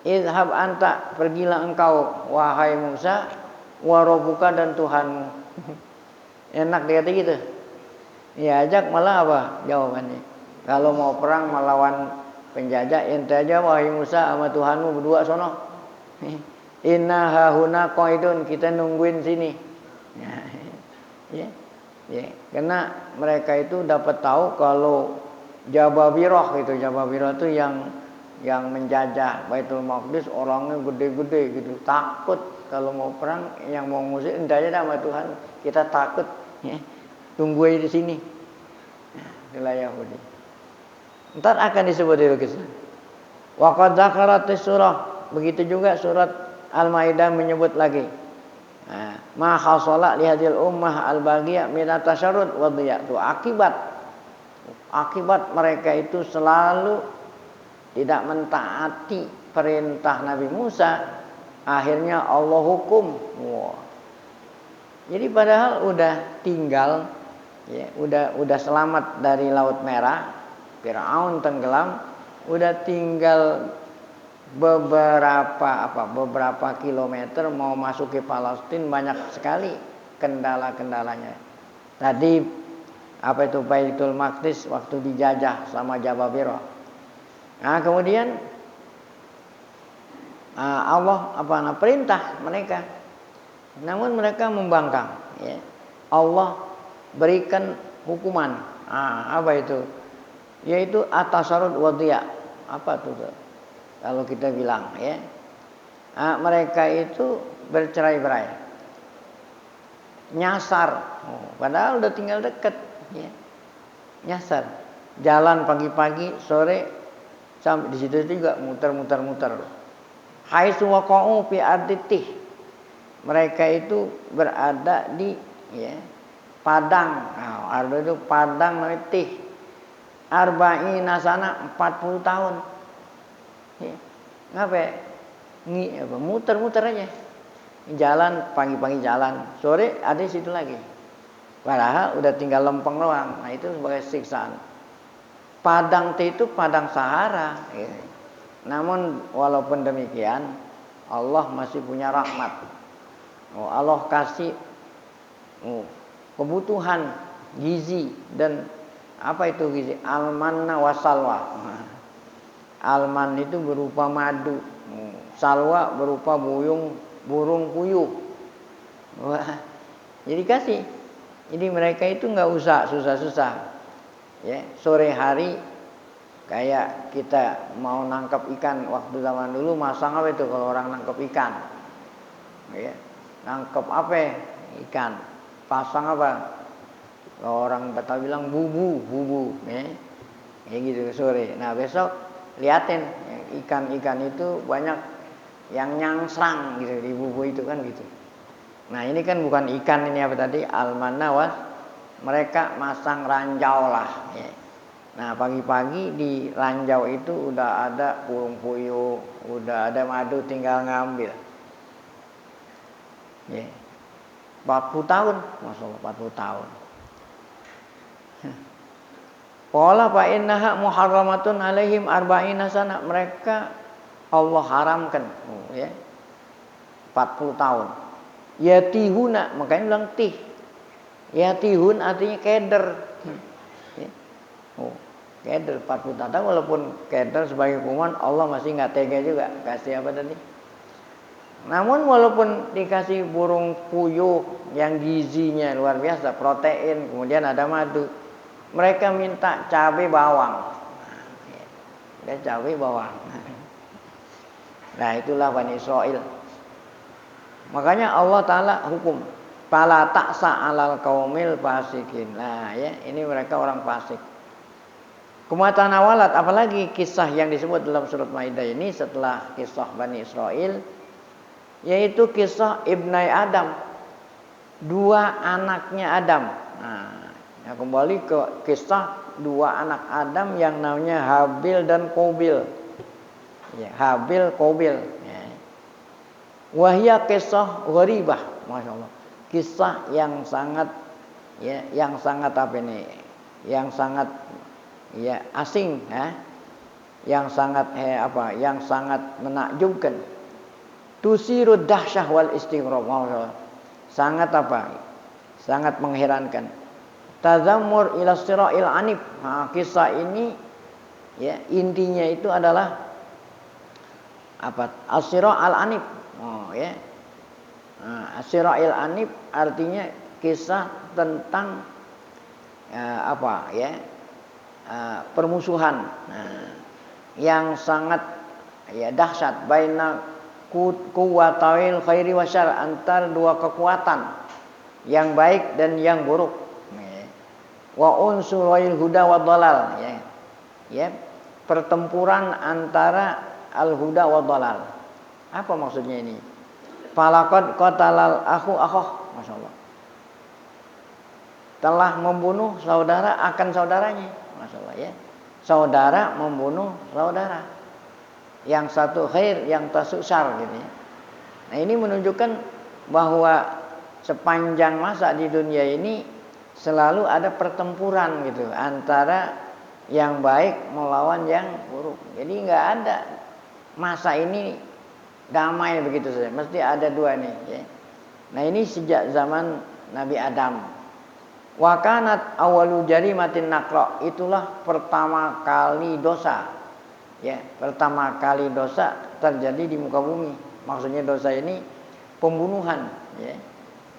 Idhab anta, pergilah engkau wahai Musa, wa rabbuka, dan Tuhanmu. Enak dikata gitu. Ya, ajak malah apa jawabannya? Kalau mau perang melawan penjajah, ente aja wahai Musa sama Tuhanmu berdua sono. Inna hahuna qaidun, kita nungguin sini. Ya. Ya, karena mereka itu dapat tahu kalau Jababirah itu yang menjajah Baitul Maqdis orangnya gede-gede gitu, takut. Kalau mau perang, yang mau ngusir ente aja sama Tuhan, kita takut, ya. Tunggu aja di sini. Itulah Yahudi. Ntar akan disebut itu kisah. Wa qad dzakaratis surah, begitu juga surat Al-Maidah menyebut lagi. Nah, ma khasala li hadhil ummah al-baghiyah min at-tasharrud wa dhiya. Itu akibat mereka itu selalu tidak mentaati perintah Nabi Musa, akhirnya Allah hukum. Wah. Jadi padahal udah tinggal, ya, udah selamat dari Laut Merah, Firaun tenggelam, udah tinggal beberapa kilometer mau masuk ke Palestina, banyak sekali kendala-kendalanya. Tadi itu Baitul Maqdis waktu dijajah sama Jababirah. Nah, kemudian Allah perintah mereka. Namun mereka membangkang, ya. Allah berikan hukuman. Apa itu? Yaitu atasarud wadhiya. Apa itu? Kalau kita bilang, ya. Mereka itu bercerai-berai. Nyasar. Padahal udah tinggal dekat, ya. Nyasar. Jalan pagi-pagi, sore sampai di situ juga muter-muter. Haitsu waqa'u fi arditih. Mereka itu berada di, ya, padang. Ardo itu padang namanya Tih. Arba'ina sana 40 tahun. Ya. Ngapa? Muter-muter aja. Jalan pagi-pagi jalan, sore ada di situ lagi. Padahal udah tinggal lempeng doang. Nah, itu sebagai siksaan. Padang itu padang Sahara. Ya. Namun walaupun demikian, Allah masih punya rahmat. Allah kasih kebutuhan gizi dan apa itu gizi? Almanna wasalwa. Alman itu berupa madu, salwa berupa burung puyuh. Wah, jadi kasih. Jadi mereka itu nggak usah susah-susah. Ya, sore hari kayak kita mau nangkap ikan waktu zaman dulu, masang apa itu kalau orang nangkap ikan? Ya, nangkap apa? Ikan. Pasang apa? Kalau orang Batak bilang bubu. Ya, kayak gitu sore. Nah besok liatin ikan-ikan itu banyak yang nyangsrang gitu di bubu itu kan gitu. Nah ini kan bukan ikan, ini apa tadi? Almanawas. Mereka masang ranjau lah. Ya. Nah pagi-pagi di ranjau itu udah ada burung puyuh, udah ada madu, tinggal ngambil. Ya. 40 tahun, Masya Allah 40 tahun. Qala fa innaha muharramatun alaihim arba'ina sana. Mereka Allah haramkan, ya. 40 tahun. Yatihuna, makanya bilang tih. Yatihun artinya keder. Ya. Keder 40 tahun, walaupun keder sebagai hukuman Allah masih enggak tega juga kasih apa tadi? Namun walaupun dikasih burung puyuh yang gizinya luar biasa, protein, kemudian ada madu, mereka minta cabai bawang. Ya, cabai bawang. Nah, itulah Bani Israil. Makanya Allah Ta'ala hukum, fala ta'sa 'alal qaumil fasikin. Nah, ya, ini mereka orang fasik. Kumatan awalat, apalagi kisah yang disebut dalam surat Maidah ini setelah kisah Bani Israil, yaitu kisah Ibnai Adam, dua anaknya Adam. Nah, ya, kembali ke kisah dua anak Adam yang namanya Habil dan Qabil. Ya, Habil Qabil. Ya. Wahia kisah gharibah, Masya Allah. Kisah yang sangat, ya, yang sangat apa ini? Yang sangat, ya, asing, ya. Yang sangat yang sangat menakjubkan. Tusirud dahsyah wal istighrab. Sangat apa? Sangat mengherankan. Tazammur ila sira'il anif. Nah, kisah ini, ya, intinya itu adalah apa? As-sira' al-anif. Ya. Nah, as-sira'il anif artinya kisah tentang apa, ya? Permusuhan. Nah, yang sangat, ya, dahsyat baina kuwatail khairi wasyar, antar dua kekuatan yang baik dan yang buruk. Wa unsuril huda wa dhalal, ya. Ya, pertempuran antara al-huda wa dhalal. Apa maksudnya ini? Falaqad qatalal akhu akhah, masyaallah. Telah membunuh saudara akan saudaranya, masyaallah, ya. Saudara membunuh saudara. yang satu khair, yang satu syar gitu ya. Nah, ini menunjukkan bahwa sepanjang masa di dunia ini selalu ada pertempuran gitu antara yang baik melawan yang buruk. Jadi nggak ada masa ini damai begitu saja, mesti ada dua nih ya. Nah, ini sejak zaman Nabi Adam. Wa kanat awalu jarimatin naqra, itulah pertama kali dosa. Ya, pertama kali dosa terjadi di muka bumi. Maksudnya dosa ini pembunuhan, ya.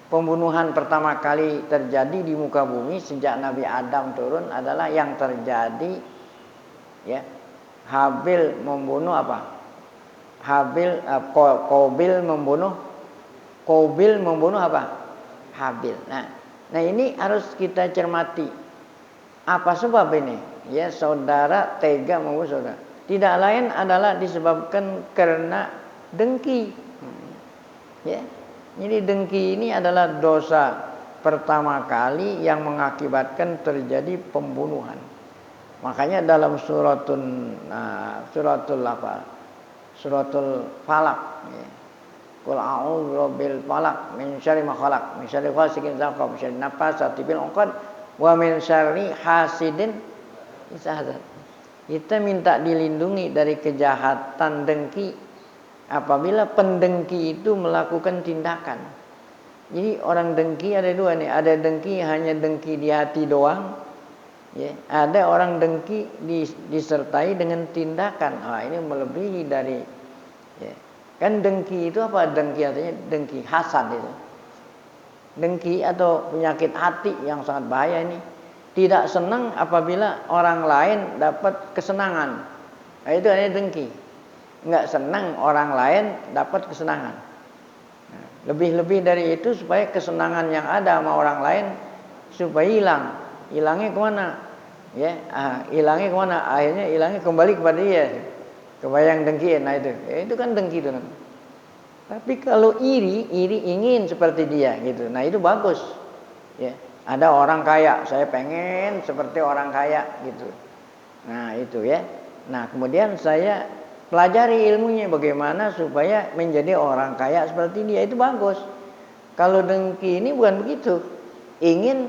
Pembunuhan pertama kali terjadi di muka bumi sejak Nabi Adam turun adalah yang terjadi ya. Habil membunuh apa? Qabil membunuh apa? Habil. Nah ini harus kita cermati. Apa sebab ini? Ya, saudara tega membunuh saudara. Tidak lain adalah disebabkan karena dengki. Ya. Jadi dengki ini adalah dosa pertama kali yang mengakibatkan terjadi pembunuhan. Makanya dalam suratul Falaq ya. Qul a'udzu birabbil falaq min syarri ma khalaq, min syarri ghasiqin idza waqab, min syarri naffasati fil 'uqad, wa min syarri hasidin idza hasad. Kita minta dilindungi dari kejahatan dengki apabila pendengki itu melakukan tindakan. Jadi orang dengki ada dua nih, ada dengki hanya dengki di hati doang, ya. Ada orang dengki disertai dengan tindakan. Ini melebihi dari ya. Kan dengki itu apa? Dengki artinya dengki hasad itu. Dengki atau penyakit hati yang sangat bahaya ini. Tidak senang apabila orang lain dapat kesenangan. Nah, itu hanya dengki. Enggak senang orang lain dapat kesenangan. Nah, lebih-lebih dari itu supaya kesenangan yang ada sama orang lain supaya hilang. Hilangnya kemana? Ya, hilangnya kemana? Akhirnya hilangnya kembali kepada dia. Kebayang dengki, nah itu kan dengki itu. Tapi kalau iri ingin seperti dia gitu. Nah, itu bagus. Ya. Ada orang kaya, saya pengen seperti orang kaya gitu. Nah, itu ya. Nah, kemudian saya pelajari ilmunya bagaimana supaya menjadi orang kaya seperti dia, itu bagus. Kalau dengki ini bukan begitu. Ingin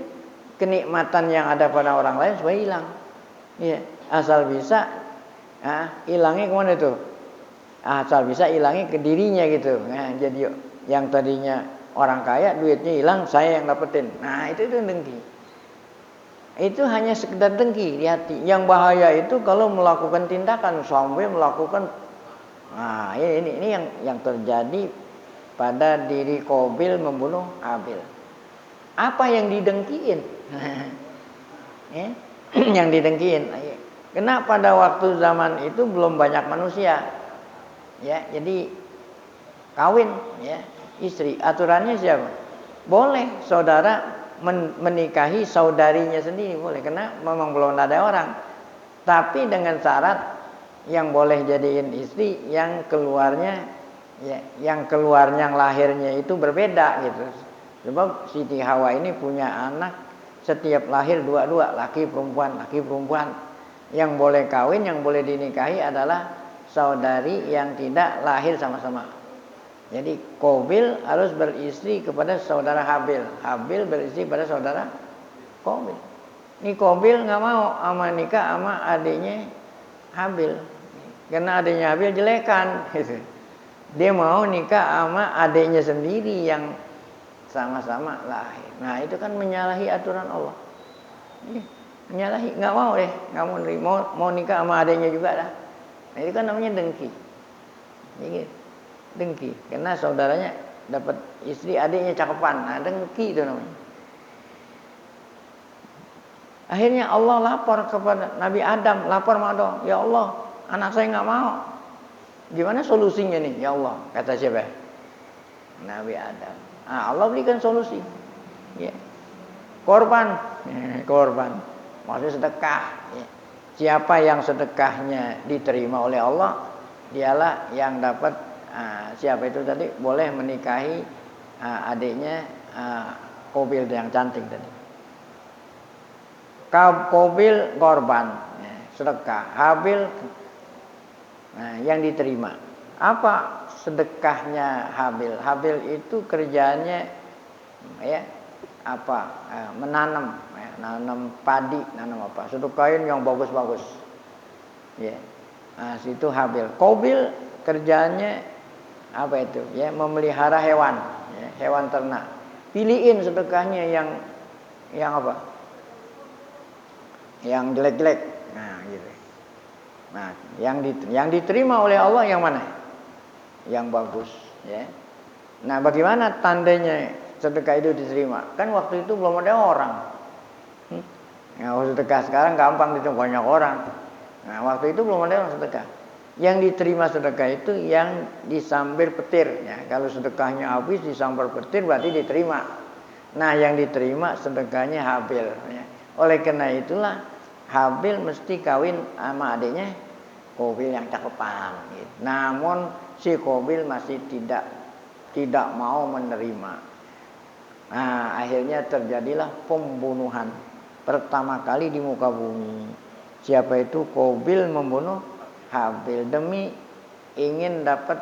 kenikmatan yang ada pada orang lain supaya hilang. Ya, asal bisa hilangnya kemana itu? Asal bisa hilangnya ke dirinya gitu. Nah, jadi yang tadinya orang kaya duitnya hilang, saya yang dapetin. Nah, itu dengki. Itu hanya sekedar dengki di hati. Yang bahaya itu kalau melakukan tindakan sampai melakukan. Nah, ini yang terjadi pada diri Qabil membunuh Habil. Apa yang didengkiin? Ya, yang didengkiin. Karena pada waktu zaman itu belum banyak manusia. Ya, jadi kawin ya, istri. Aturannya siapa? Boleh saudara menikahi saudarinya sendiri, boleh, karena memang belum ada orang. Tapi dengan syarat yang boleh jadiin istri yang keluarnya ya, yang lahirnya itu berbeda gitu. Sebab Siti Hawa ini punya anak setiap lahir dua-dua, laki perempuan. Yang boleh kawin, yang boleh dinikahi adalah saudari yang tidak lahir sama-sama. Jadi Qabil harus beristri kepada saudara Habil. Habil beristri pada saudara Qabil. Ini Qabil nggak mau nikah sama adiknya Habil. Karena adiknya Habil jelekan. Gitu. Dia mau nikah sama adiknya sendiri yang sama-sama lahir. Nah, itu kan menyalahi aturan Allah. Menyalahi, nggak mau deh, nggak mau nikah sama adiknya juga dah. Nah, itu kan namanya dengki. Jadi, dengki, karena saudaranya dapat istri adiknya cakepan. Nah, dengki itu namanya. Akhirnya Allah lapor kepada Nabi Adam, lapor sama ya Allah, anak saya nggak mau. Gimana solusinya nih, ya Allah? Kata siapa? Nabi Adam. Allah berikan solusi. Ya. Korban. Maksudnya sedekah. Ya. Siapa yang sedekahnya diterima oleh Allah, dialah yang dapat. Siapa itu tadi boleh menikahi adiknya Qabil yang cantik tadi. Qabil korban, ya, sedekah. Habil Nah, yang diterima. Apa sedekahnya Habil? Habil itu kerjanya ya apa? Menanam, ya, nanam padi, nanam apa? Sedekahin yang bagus-bagus. Ya. Nah, situ Habil. Qabil kerjanya apa itu? Ya, memelihara hewan, ya, hewan ternak. Pilihin sedekahnya yang apa? Yang jelek-jelek. Nah, gitu. Nah, yang diterima oleh Allah yang mana? Yang bagus, ya. Nah, bagaimana tandanya sedekah itu diterima? Kan waktu itu belum ada orang. Ya, sedekah sekarang gampang diterima banyak orang. Nah, waktu itu belum ada orang sedekah. Yang diterima sedekah itu yang disambar petir. Ya, kalau sedekahnya habis disambar petir berarti diterima. Nah, yang diterima sedekahnya Habil. Ya. Oleh karena itulah Habil mesti kawin sama adiknya Qabil yang cakepan. Gitu. Namun si Qabil masih tidak mau menerima. Nah, akhirnya terjadilah pembunuhan pertama kali di muka bumi. Siapa itu? Qabil membunuh Habil demi ingin dapat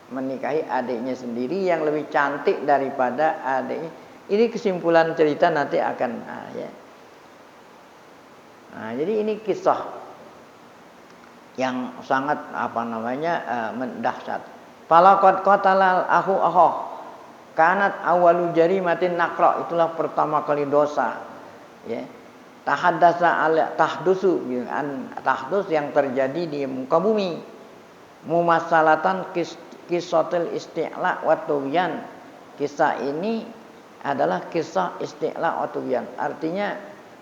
menikahi adiknya sendiri yang lebih cantik daripada adiknya. Ini kesimpulan cerita nanti akan ya. Nah, jadi ini kisah yang sangat mendahsyat. Falaqad qatalal akhu kanat awalu jarimatin naqra, itulah pertama kali dosa. Ya. Tahdus yang terjadi di muka bumi. Mumasalatan kisatil isti'la wa tughyan. Kisah ini adalah kisah isti'la wa tughyan. Artinya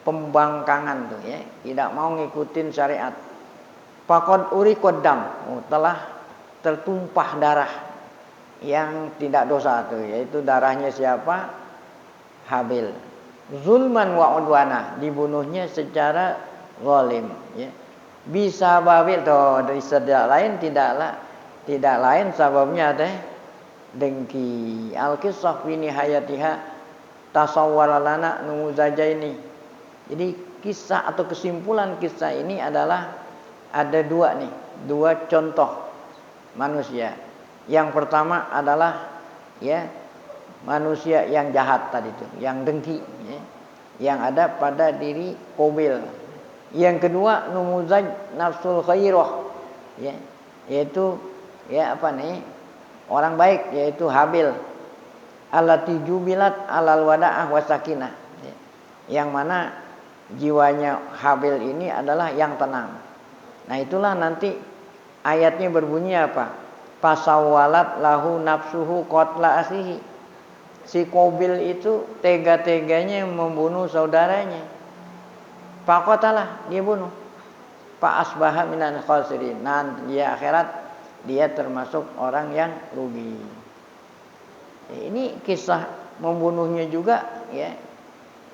pembangkangan tuh ya, tidak mau ngikutin syariat. Faqad uriqaddam, telah tertumpah darah yang tidak dosa tuh, yaitu darahnya siapa? Habil. Zulman wa udwana, dibunuhnya secara zalim ya. Bisa babil toh dari sejak lain tidak lain sebabnya teh dengki. Al-qissah fi nihayatiha tasawwara lana numuzajaini. Jadi kisah atau kesimpulan kisah ini adalah ada dua contoh manusia. Yang pertama adalah ya manusia yang jahat tadi itu, yang dengki, ya, yang ada pada diri Qabil. Yang kedua numuzaj nafsul khairah, ya, yaitu ya orang baik, yaitu Habil. Allati jubilat alal wada'ah wasakinah, ya, yang mana jiwanya Habil ini adalah yang tenang. Nah, itulah nanti ayatnya berbunyi apa? Pasawwalat lahu nafsuhu qatla akhihi. Si Qabil itu tega-teganya membunuh saudaranya. Faqatalah, dia bunuh. Fa asbaha minal khasirin. Nanti dia akhirat dia termasuk orang yang rugi. Ini kisah membunuhnya juga ya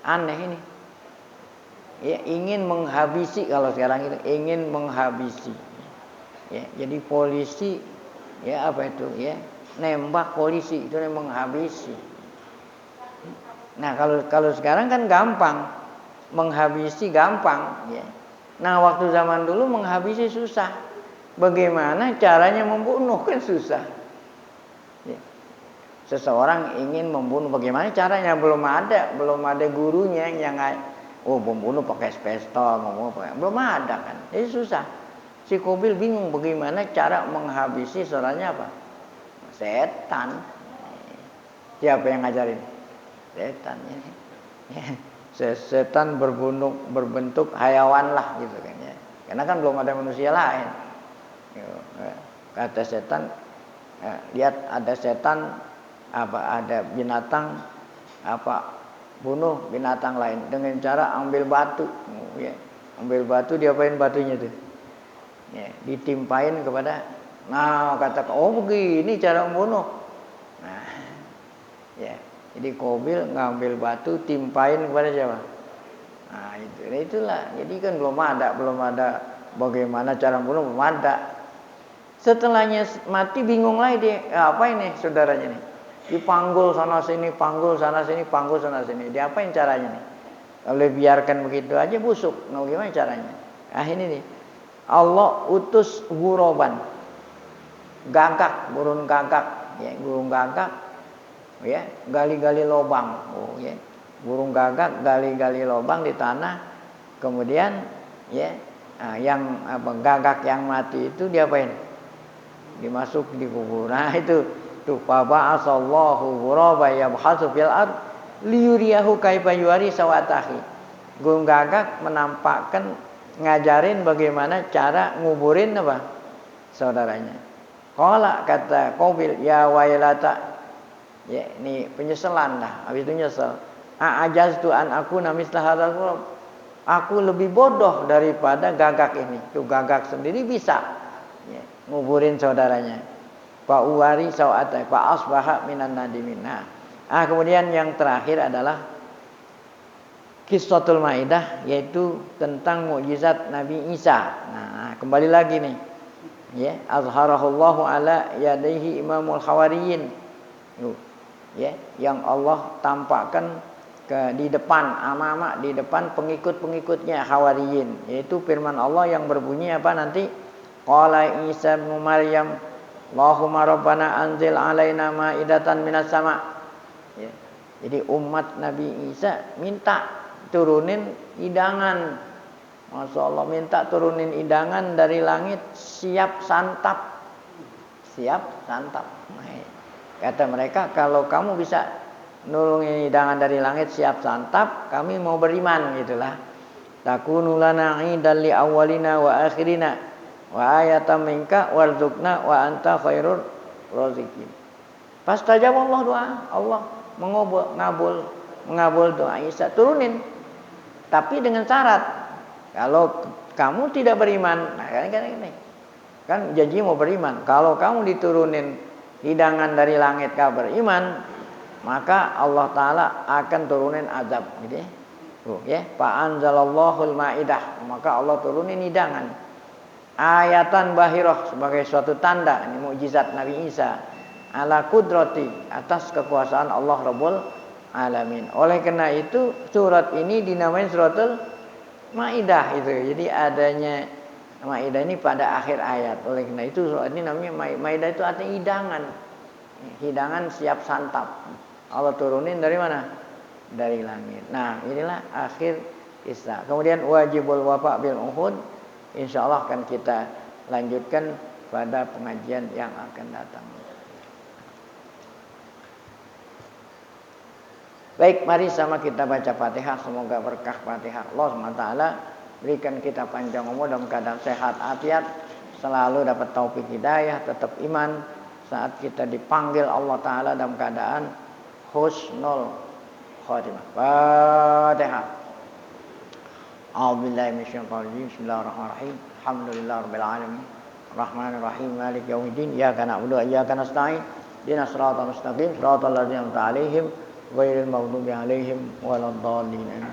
aneh ini. Ya, ingin menghabisi, kalau sekarang itu ingin menghabisi. Ya, jadi polisi ya ya nembak polisi itu menghabisi. Nah, kalau sekarang kan gampang, menghabisi gampang ya. Nah, waktu zaman dulu menghabisi susah. Bagaimana caranya membunuh kan susah. Ya. Seseorang ingin membunuh, bagaimana caranya? Belum ada gurunya yang membunuh pakai pistol, belum ada kan. Jadi susah. Si Qabil bingung bagaimana cara menghabisi saudaranya apa? Setan. Siapa yang ngajarin? Setan ini. Ya. Setan berbentuk hayawan lah gitu kan ya. Karena kan belum ada manusia lain. Kata setan, lihat ada setan ada binatang bunuh binatang lain dengan cara ambil batu. Ya. Ambil batu, diapain batunya tuh? Ya, ditimpain kepada. Nah, kata begini cara membunuh. Nah, ya. Jadi Qabil ngambil batu timpain kepada siapa? Nah, itulah. Jadi kan belum ada bagaimana cara membunuh, belum ada. Setelahnya mati bingung lagi dia, apa ini saudaranya nih? Dipanggul sana sini, panggul sana sini, panggul sana sini. Diapain caranya nih? Kalau biarkan begitu aja busuk. Nah, gimana caranya? Ah, ini nih. Allah utus ghuraban, gagak, burung gagak, ya, burung gagak, ya, gali-gali lubang, oh, ya, burung gagak gali-gali lubang di tanah, kemudian, ya, yang gagak yang mati itu diapain? Dimasuk di kubur. Nah itu tuh faba'asallahu ghuraban yabhasu fil ard liyuriyahu kaifa yuwari sawatahi. Burung gagak menampakkan, ngajarin bagaimana cara nguburin apa? Saudaranya. Qala, kata Qabil, ya wailata. Ya, ini penyesalan dah. Habis itu nyesel. A'ajaztu an akuna misla hadzal ghurab. Aku lebih bodoh daripada gagak ini. Tuh gagak sendiri bisa, ya, nguburin saudaranya. Fa uwari sawata fa asbaha minan nadimin. Nah, kemudian yang terakhir adalah Qissatul Maidah, yaitu tentang mukjizat Nabi Isa. Nah, kembali lagi nih. Ya, azharahullahu ala yadaihi imamul khawariyin. Ya, yang Allah tampakkan di depan di depan pengikut-pengikutnya khawariyin, yaitu firman Allah yang berbunyi apa nanti? Qala Isa bin Maryam, Allahumma rabbana anzil alaina ma'idatan minas sama. Ya. Jadi umat Nabi Isa minta turunin hidangan. Masya Allah, minta turunin hidangan dari langit, siap santap. Siap santap. Kata mereka, kalau kamu bisa nulungin hidangan dari langit siap santap, kami mau beriman, gitulah. Takunu lana 'idan li awwalina wa akhirina wa ayatan minka warzuqna wa anta khairur raziqin. Pastajab Allah doa, Allah mengabul doa Isa, turunin. Tapi dengan syarat, kalau kamu tidak beriman, nah kan janji mau beriman. Kalau kamu diturunin hidangan dari langit kamu beriman, maka Allah Ta'ala akan turunin azab, gitu ya. Ya, fa'anzalallahul ma'idah, maka Allah turunin hidangan. Ayatan bahirah, sebagai suatu tanda, ini mukjizat Nabi Isa, ala kudrati, atas kekuasaan Allah Rabbul Alamin. Oleh karena itu surat ini dinamain suratul Maidah itu. Jadi adanya Maidah ini pada akhir ayat. Oleh karena itu surat ini namanya Maidah, itu artinya hidangan. Hidangan siap santap. Allah turunin dari mana? Dari langit. Nah, inilah akhir kisah. Kemudian wajibul wafa bil uhud, insyaallah akan kita lanjutkan pada pengajian yang akan datang. Baik, mari sama kita baca Fatihah. Semoga berkah Fatihah Allah SWT berikan kita panjang umur dalam keadaan sehat afiat, selalu dapat taufik hidayah, tetap iman saat kita dipanggil Allah Ta'ala dalam keadaan husnul khatimah. Fatihah. A'udzubillahi minasyaitonir rajim. Bismillahirrahmanirrahim. Alhamdulillahirabbil alamin. Arrahmanir rahim. Maliki yaumiddin. Iyyaka na'budu wa iyyaka nasta'in. Ihdinas siratal mustaqim. Siratal ladzina an'amta 'alaihim ghairil maghdubi 'alaihim waladdallin.